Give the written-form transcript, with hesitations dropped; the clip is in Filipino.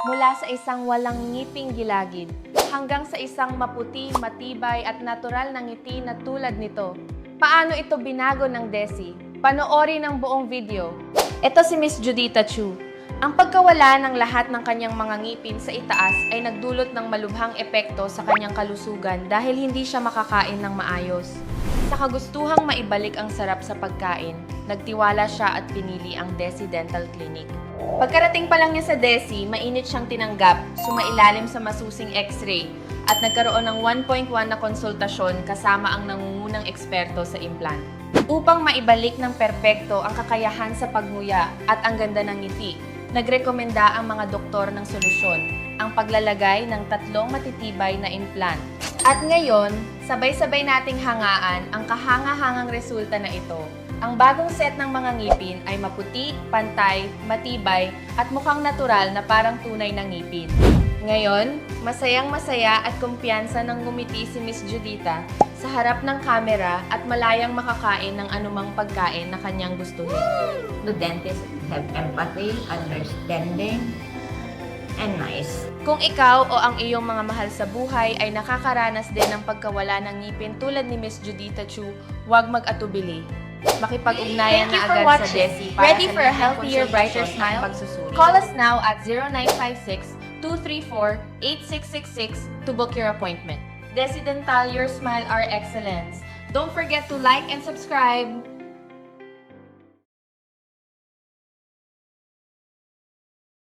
Mula sa isang walang ngiping gilagid hanggang sa isang maputi, matibay at natural na ngiti na tulad nito. Paano ito binago ng Desi? Panoorin ang buong video. Ito si Miss Judita Chu. Ang pagkawala ng lahat ng kanyang mga ngipin sa itaas ay nagdulot ng malubhang epekto sa kanyang kalusugan dahil hindi siya makakain ng maayos. Sa kagustuhang maibalik ang sarap sa pagkain, nagtiwala siya at pinili ang Desi Dental Clinic. Pagkarating pa lang niya sa Desi, mainit siyang tinanggap, sumailalim sa masusing x-ray, at nagkaroon ng 1.1 na konsultasyon kasama ang nangungunang eksperto sa implant. Upang maibalik ng perpekto ang kakayahan sa pagmuya at ang ganda ng ngiti, nagrekomenda ang mga doktor ng solusyon, ang paglalagay ng 3 matitibay na implant. At ngayon, sabay-sabay nating hangaan ang kahanga-hangang resulta na ito. Ang bagong set ng mga ngipin ay maputi, pantay, matibay, at mukhang natural na parang tunay na ngipin. Ngayon, masayang-masaya at kumpiyansa ng ngumiti si Miss Judita sa harap ng kamera at malayang makakain ng anumang pagkain na kanyang gustuhin. The dentist have empathy, understanding, and nice. Kung ikaw o ang iyong mga mahal sa buhay ay nakakaranas din ng pagkawala ng ngipin tulad ni Miss Judita Chu, huwag mag-atubili. Makipag-ugnayan na agad sa Desi para Ready for a sa healthier, brighter konsultasyon at smile? pagsusuri. Call us now at 0956-234-8666 to book your appointment. Desi Dental, your smile, our excellence. Don't forget to like and subscribe.